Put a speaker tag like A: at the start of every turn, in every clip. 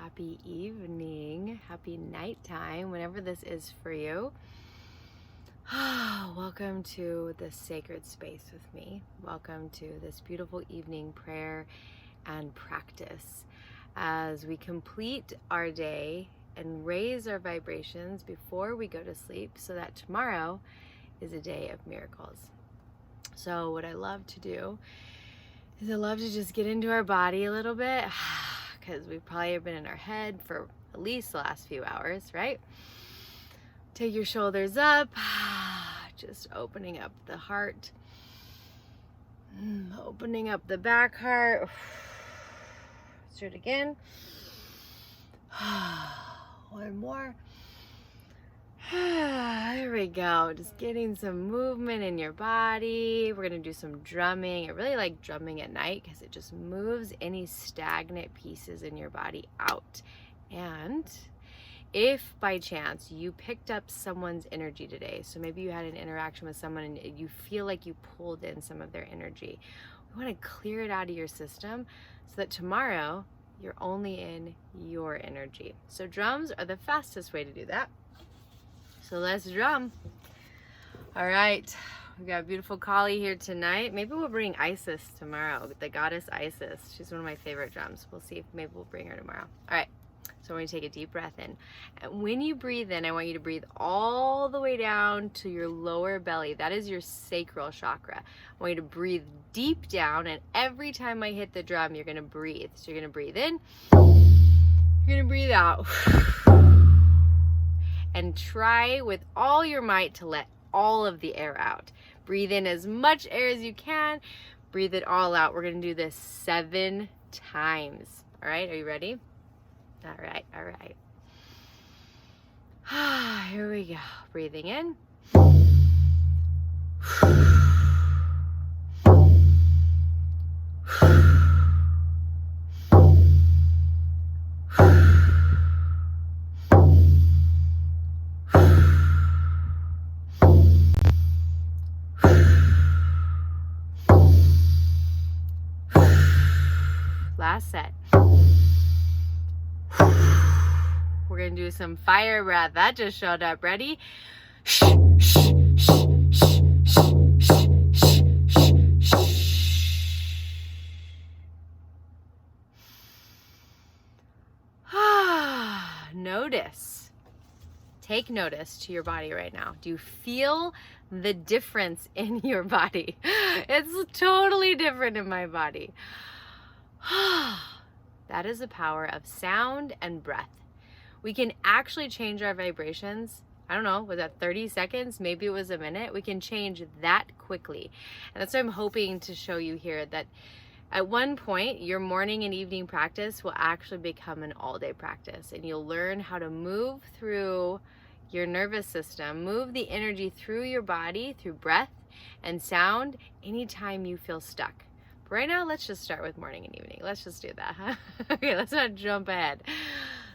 A: happy evening, happy nighttime, whenever this is for you. Welcome to this sacred space with me. Welcome to this beautiful evening prayer and practice as we complete our day and raise our vibrations before we go to sleep so that tomorrow is a day of miracles. So what I love to do is I love to just get into our body a little bit because we probably have been in our head for at least the last few hours, right? Take your shoulders up, just opening up the heart, opening up the back heart. Let's do it again. One more. There we go. Just getting some movement in your body. We're going to do some drumming. I really like drumming at night because it just moves any stagnant pieces in your body out. And if by chance you picked up someone's energy today, so maybe you had an interaction with someone and you feel like you pulled in some of their energy, we want to clear it out of your system so that tomorrow you're only in your energy. So drums are the fastest way to do that. So let's drum. All right, we got a beautiful Kali here tonight. Maybe we'll bring Isis tomorrow, the goddess Isis. She's one of my favorite drums. We'll see if maybe we'll bring her tomorrow. All right, so we're gonna take a deep breath in. And when you breathe in, I want you to breathe all the way down to your lower belly. That is your sacral chakra. I want you to breathe deep down, and every time I hit the drum, you're gonna breathe. So you're gonna breathe in, you're gonna breathe out. And try with all your might to let all of the air out. Breathe in as much air as you can. Breathe it all out. We're going to do this 7 times. All right, are you ready? All right, all right. Here we go. Breathing in. Last set. We're going to do some fire breath. That just showed up. Ready? Notice. Take notice to your body right now. Do you feel the difference in your body? It's totally different in my body. That is the power of sound and breath. We can actually change our vibrations. I don't know, was that 30 seconds? Maybe it was a minute. We can change that quickly. And that's what I'm hoping to show you here, that at one point, your morning and evening practice will actually become an all-day practice, and you'll learn how to move through your nervous system, move the energy through your body, through breath and sound, anytime you feel stuck. Right now, let's just start with morning and evening. Let's just do that, huh? Okay, let's not jump ahead.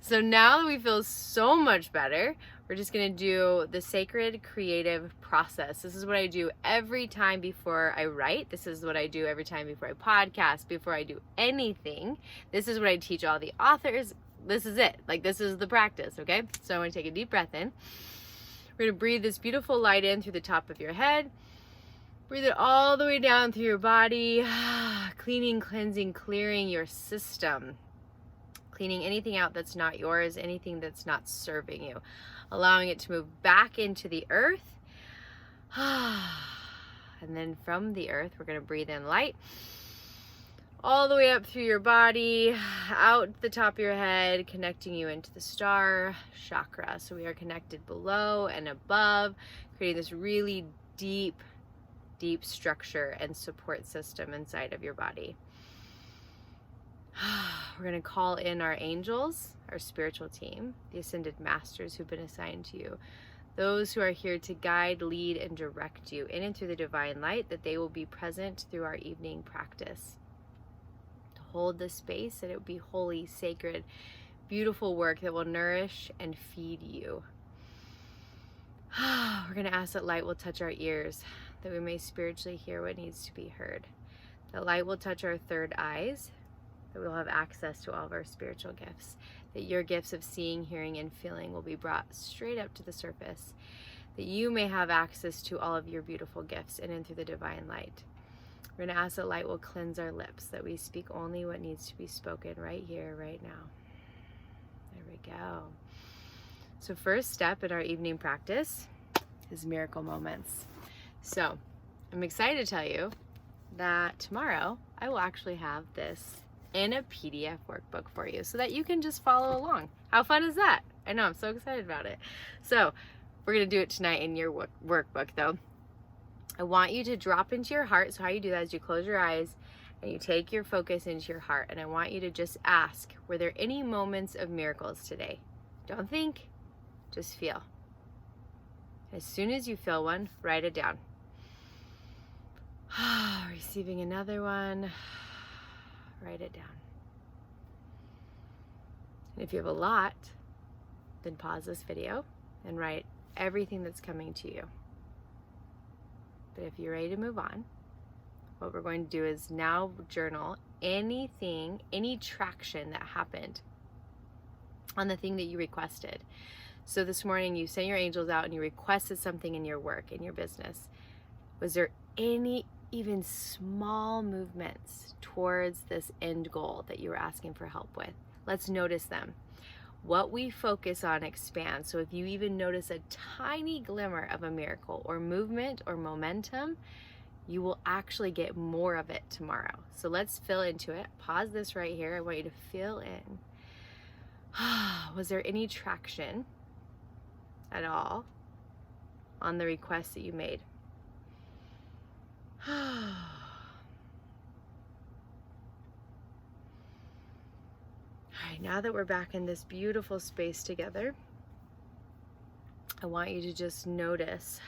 A: So now that we feel so much better, we're just gonna do the sacred creative process. This is what I do every time before I write. This is what I do every time before I podcast, before I do anything. This is what I teach all the authors. This is it. Like, this is the practice, okay? So I'm gonna take a deep breath in. We're gonna breathe this beautiful light in through the top of your head. Breathe it all the way down through your body, cleaning, cleansing, clearing your system, cleaning anything out that's not yours, anything that's not serving you, allowing it to move back into the earth. And then from the earth, we're going to breathe in light all the way up through your body, out the top of your head, connecting you into the star chakra. So we are connected below and above, creating this really deep structure and support system inside of your body. We're going to call in our angels, our spiritual team, the ascended masters who've been assigned to you, those who are here to guide, lead, and direct you in and through the divine light, that they will be present through our evening practice to hold the space, that it will be holy, sacred, beautiful work that will nourish and feed you. We're going to ask that light will touch our ears, that we may spiritually hear what needs to be heard. The light will touch our third eyes, that we'll have access to all of our spiritual gifts, that your gifts of seeing, hearing, and feeling will be brought straight up to the surface, that you may have access to all of your beautiful gifts in and through the divine light. We're going to ask that light will cleanse our lips, that we speak only what needs to be spoken right here, right now. There we go. So first step in our evening practice is miracle moments. So I'm excited to tell you that tomorrow I will actually have this in a PDF workbook for you so that you can just follow along. How fun is that? I know, I'm so excited about it. So we're going to do it tonight in your workbook though. I want you to drop into your heart. So how you do that is you close your eyes and you take your focus into your heart. And I want you to just ask, were there any moments of miracles today? Don't think, just feel. As soon as you feel one, write it down. Receiving another one, write it down. And if you have a lot, then pause this video and write everything that's coming to you. But if you're ready to move on, what we're going to do is now journal anything, any traction that happened on the thing that you requested. So this morning you sent your angels out and you requested something in your work, in your business. Was there any even small movements towards this end goal that you were asking for help with? Let's notice them. What we focus on expands. So if you even notice a tiny glimmer of a miracle or movement or momentum, you will actually get more of it tomorrow. So let's fill into it. Pause this right here. I want you to fill in. Was there any traction at all on the request that you made? All right, now that we're back in this beautiful space together, I want you to just notice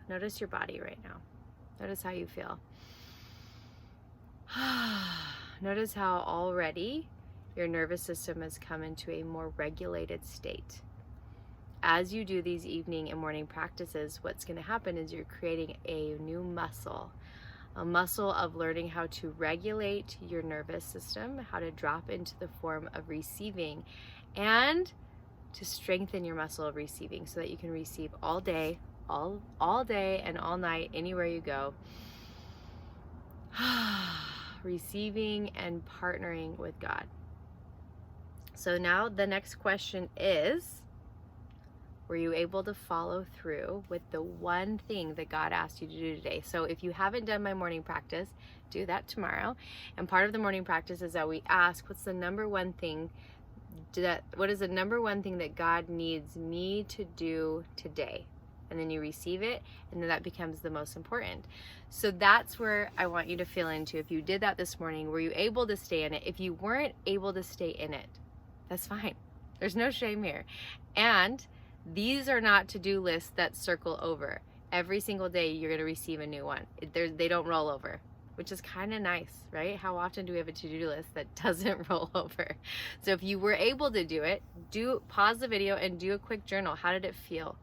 A: your body right now. Notice how you feel. Notice how already your nervous system has come into a more regulated state. As you do these evening and morning practices, what's going to happen is you're creating a new muscle. A muscle of learning how to regulate your nervous system, how to drop into the form of receiving, and to strengthen your muscle of receiving so that you can receive all day, all day and all night, anywhere you go. Receiving and partnering with God. So now the next question is, were you able to follow through with the one thing that God asked you to do today? So if you haven't done my morning practice, do that tomorrow. And part of the morning practice is that we ask, what is the number one thing that God needs me to do today? And then you receive it, and then that becomes the most important. So that's where I want you to feel into. If you did that this morning, were you able to stay in it? If you weren't able to stay in it, that's fine. There's no shame here. And these are not to-do lists that circle over. Every single day you're going to receive a new one. They don't roll over, which is kind of nice, right? How often do we have a to-do list that doesn't roll over? So if you were able to do it, pause the video and do a quick journal. How did it feel?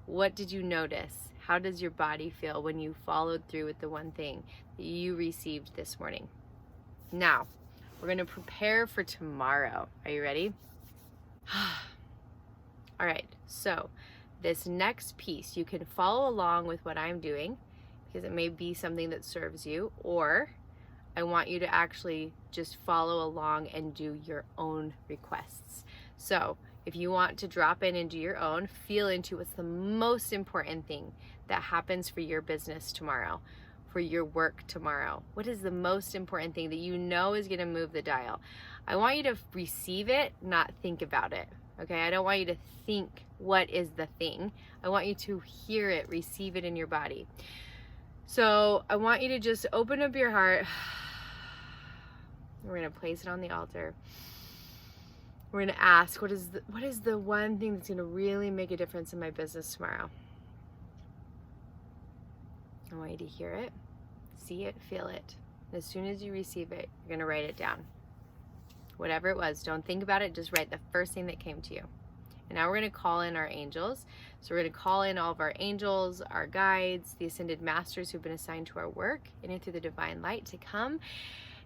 A: What did you notice? How does your body feel when you followed through with the one thing that you received this morning? Now, we're going to prepare for tomorrow. Are you ready? All right, so this next piece, you can follow along with what I'm doing because it may be something that serves you, or I want you to actually just follow along and do your own requests. So if you want to drop in and do your own, feel into what's the most important thing that happens for your business tomorrow, for your work tomorrow. What is the most important thing that you know is going to move the dial? I want you to receive it, not think about it. Okay, I don't want you to think what is the thing. I want you to hear it, receive it in your body. So I want you to just open up your heart. We're going to place it on the altar. We're going to ask, what is the one thing that's going to really make a difference in my business tomorrow? I want you to hear it, see it, feel it. And as soon as you receive it, you're going to write it down. Whatever it was, don't think about it, just write the first thing that came to you. And now we're going to call in our angels. So we're going to call in all of our angels, our guides, the ascended masters who've been assigned to our work, in and through the divine light, to come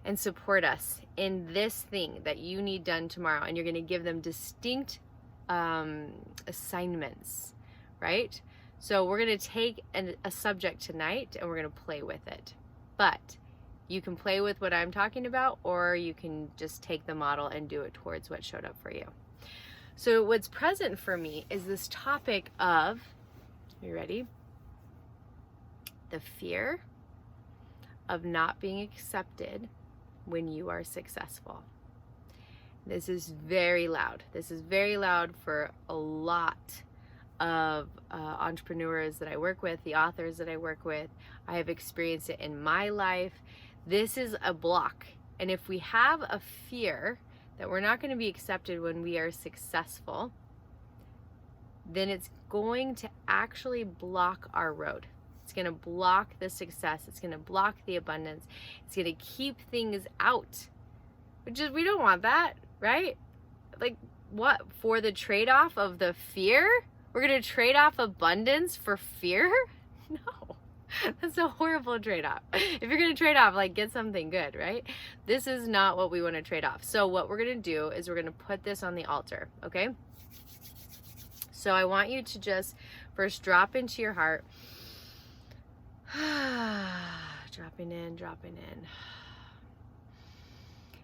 A: and support us in this thing that you need done tomorrow. And you're going to give them distinct assignments, right? So we're going to take a subject tonight and we're going to play with it. But you can play with what I'm talking about, or you can just take the model and do it towards what showed up for you. So what's present for me is this topic of, you ready? The fear of not being accepted when you are successful. This is very loud. This is very loud for a lot of entrepreneurs that I work with, the authors that I work with. I have experienced it in my life. This is a block. And if we have a fear that we're not going to be accepted when we are successful, then it's going to actually block our road. It's going to block the success. It's going to block the abundance. It's going to keep things out, which is, we don't want that, right? Like, what? For the trade-off of the fear? We're going to trade off abundance for fear? No, that's a horrible trade-off. If you're going to trade off, like, get something good, right? This is not what we want to trade off. So what we're going to do is we're going to put this on the altar, okay? So I want you to just first drop into your heart. Dropping in, dropping in.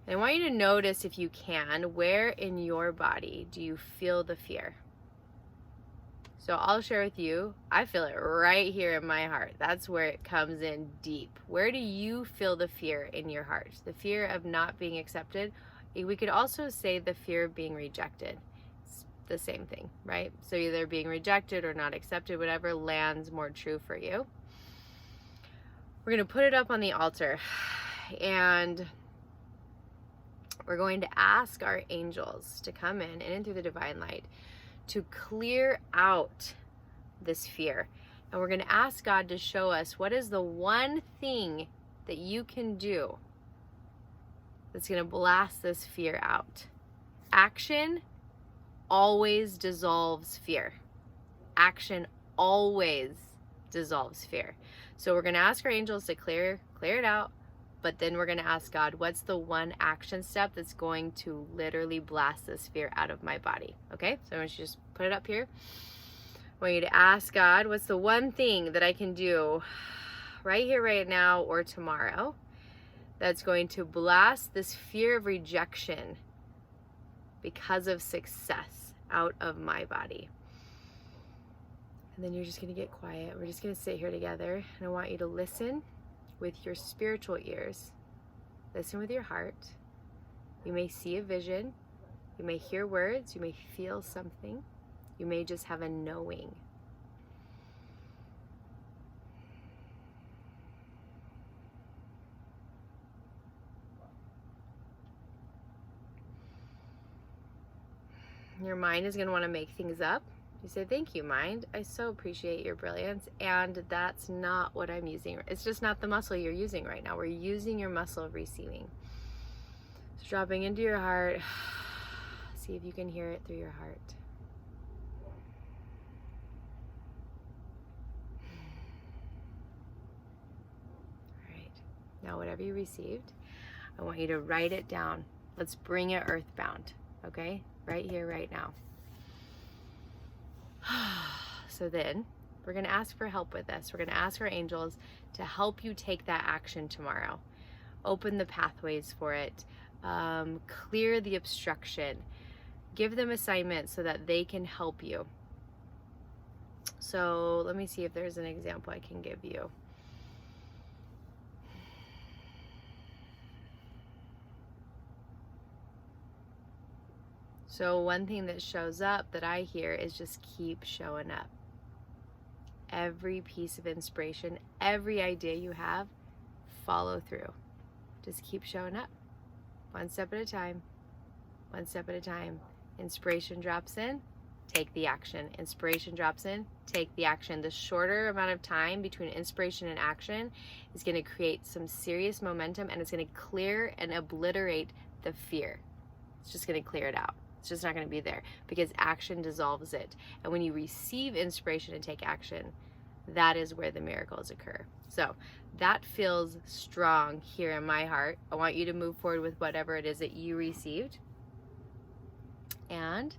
A: And I want you to notice, if you can, where in your body do you feel the fear? So I'll share with you, I feel it right here in my heart. That's where it comes in deep. Where do you feel the fear in your heart? The fear of not being accepted. We could also say the fear of being rejected. It's the same thing, right? So either being rejected or not accepted, whatever lands more true for you. We're going to put it up on the altar, and we're going to ask our angels to come in and through the divine light to clear out this fear. And we're going to ask God to show us what is the one thing that you can do that's going to blast this fear out. Action always dissolves fear. Action always dissolves fear. So we're going to ask our angels to clear it out, but then we're going to ask God, what's the one action step that's going to literally blast this fear out of my body? Okay, so I want you to just put it up here. I want you to ask God, what's the one thing that I can do right here, right now, or tomorrow that's going to blast this fear of rejection because of success out of my body? And then you're just going to get quiet. We're just going to sit here together. And I want you to listen with your spiritual ears. Listen with your heart. You may see a vision. You may hear words. You may feel something. You may just have a knowing. Your mind is going to want to make things up. You say, thank you, mind. I so appreciate your brilliance. And that's not what I'm using. It's just not the muscle you're using right now. We're using your muscle of receiving. So dropping into your heart. See if you can hear it through your heart. All right. Now, whatever you received, I want you to write it down. Let's bring it earthbound. Okay? Right here, right now. So then we're going to ask for help with this. We're going to ask our angels to help you take that action tomorrow. Open the pathways for it. Clear the obstruction. Give them assignments so that they can help you. So let me see if there's an example I can give you. So one thing that shows up that I hear is just keep showing up. Every piece of inspiration, every idea you have, follow through. Just keep showing up. One step at a time. One step at a time. Inspiration drops in, take the action. Inspiration drops in, take the action. The shorter amount of time between inspiration and action is going to create some serious momentum, and it's going to clear and obliterate the fear. It's just going to clear it out. It's just not going to be there because action dissolves it. And when you receive inspiration and take action, that is where the miracles occur. So that feels strong here in my heart. I want you to move forward with whatever it is that you received. And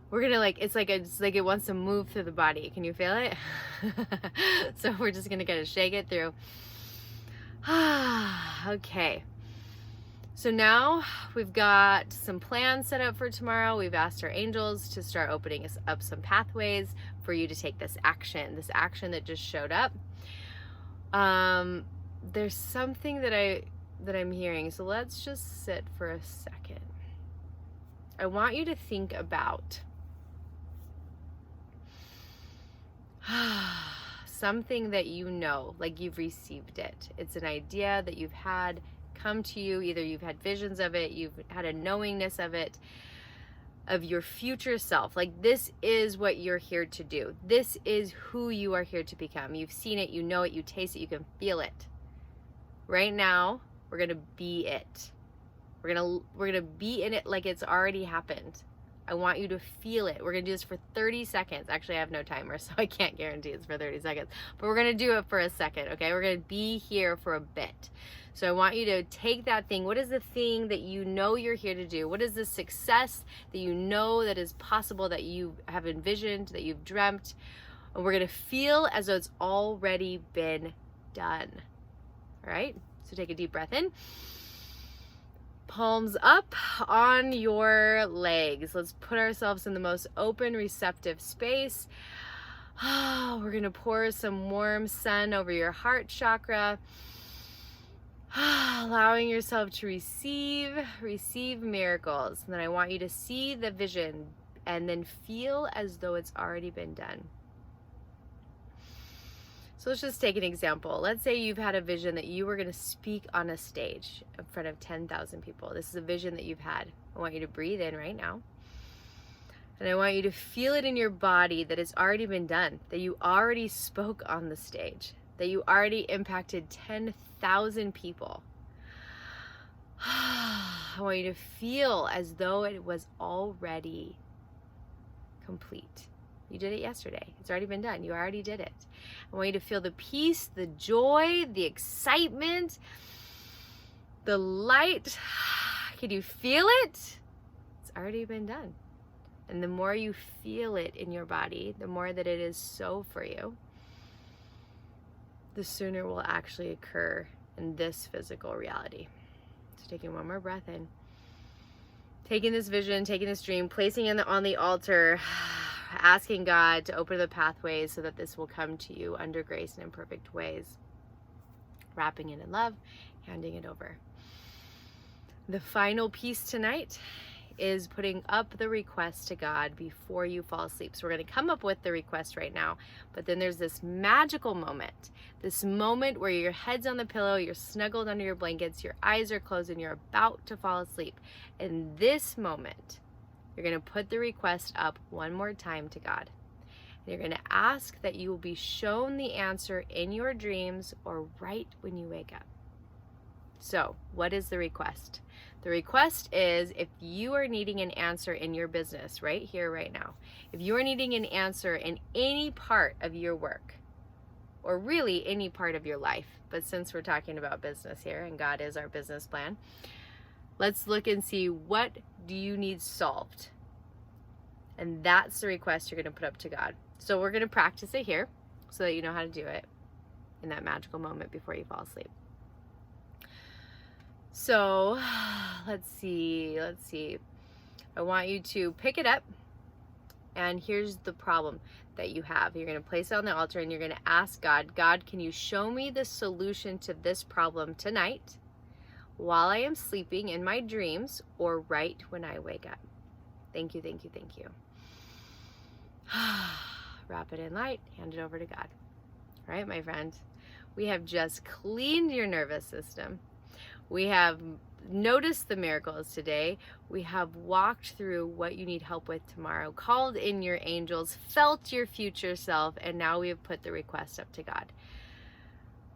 A: we're gonna it's like it wants to move through the body. Can you feel it? So we're just gonna kind of shake it through. Okay. So now we've got some plans set up for tomorrow. We've asked our angels to start opening us up some pathways for you to take this action that just showed up. There's something that I'm hearing. So let's just sit for a second. I want you to think about something that you know, like you've received it. It's an idea that you've had come to you. Either you've had visions of it, you've had a knowingness of it, of your future self. Like, this is what you're here to do. This is who you are here to become. You've seen it, you know it, you taste it, you can feel it. Right now, we're gonna be it. We're gonna be in it like it's already happened. I want you to feel it. We're gonna do this for 30 seconds. Actually, I have no timer, so I can't guarantee it's for 30 seconds. But we're gonna do it for a second, okay? We're gonna be here for a bit. So I want you to take that thing. What is the thing that you know you're here to do? What is the success that you know that is possible, that you have envisioned, that you've dreamt? And we're gonna feel as though it's already been done. All right? So take a deep breath in. Palms up on your legs. Let's put ourselves in the most open, receptive space. We're gonna pour some warm sun over your heart chakra. Allowing yourself to receive miracles. And then I want you to see the vision and then feel as though it's already been done. So let's just take an example. Let's say you've had a vision that you were going to speak on a stage in front of 10,000 people. This is a vision that you've had. I want you to breathe in right now. And I want you to feel it in your body that it's already been done, that you already spoke on the stage, that you already impacted 10,000 people. I want you to feel as though it was already complete. You did it yesterday. It's already been done. You already did it. I want you to feel the peace, the joy, the excitement, the light. Can you feel it? It's already been done. And the more you feel it in your body, the more that it is so for you, the sooner it will actually occur in this physical reality. So taking one more breath in. Taking this vision, taking this dream, placing it on the altar, asking God to open the pathways so that this will come to you under grace and in perfect ways. Wrapping it in love, handing it over. The final piece tonight is putting up the request to God before you fall asleep. So we're going to come up with the request right now, but then there's this magical moment, this moment where your head's on the pillow, you're snuggled under your blankets, your eyes are closed, and you're about to fall asleep. In this moment, you're going to put the request up one more time to God. And you're going to ask that you will be shown the answer in your dreams or right when you wake up. So, what is the request? The request is, if you are needing an answer in your business right here, right now, if you are needing an answer in any part of your work, or really any part of your life, but since we're talking about business here and God is our business plan, let's look and see, what do you need solved? And that's the request you're going to put up to God. So we're going to practice it here so that you know how to do it in that magical moment before you fall asleep. So let's see. I want you to pick it up, and here's the problem that you have. You're going to place it on the altar and you're going to ask God, God, can you show me the solution to this problem tonight while I am sleeping in my dreams or right when I wake up? Thank you, thank you, thank you. Wrap it in light, hand it over to God. All right, my friend, we have just cleaned your nervous system. We have noticed the miracles today. We have walked through what you need help with tomorrow, called in your angels, felt your future self, and now we have put the request up to God.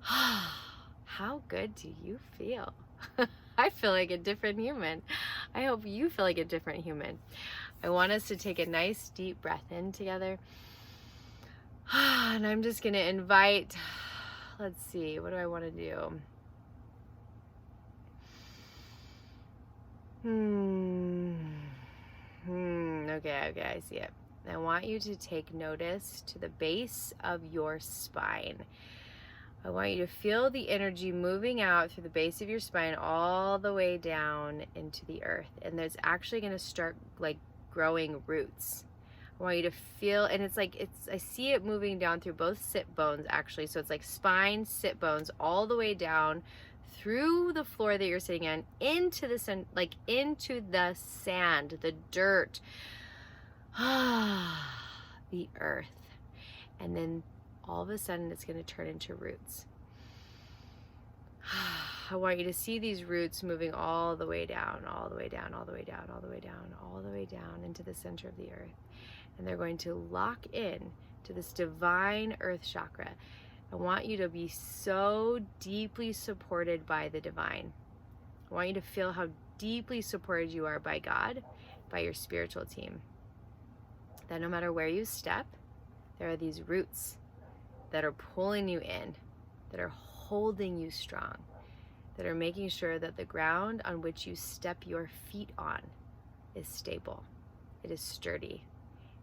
A: How good do you feel? I feel like a different human. I hope you feel like a different human. I want us to take a nice deep breath in together. And I'm just going to invite, let's see, what do I want to do? Okay, I see it. I want you to take notice to the base of your spine. I want you to feel the energy moving out through the base of your spine all the way down into the earth. And there's actually going to start like growing roots. I want you to feel, and it's like, I see it moving down through both sit bones actually. So it's like spine, sit bones, all the way down through the floor that you're sitting on, into the sun, like into the sand, the dirt, the earth. And then all of a sudden it's going to turn into roots. I want you to see these roots moving all the way down, all the way down, all the way down, all the way down, all the way down into the center of the earth. And they're going to lock in to this divine earth chakra. I want you to be so deeply supported by the divine. I want you to feel how deeply supported you are by God, by your spiritual team. That no matter where you step, there are these roots that are pulling you in, that are holding you strong, that are making sure that the ground on which you step your feet on is stable, it is sturdy,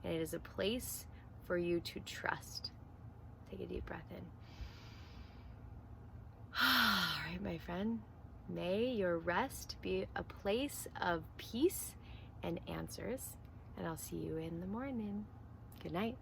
A: and it is a place for you to trust. Take a deep breath in. All right, my friend, may your rest be a place of peace and answers, and I'll see you in the morning. Good night.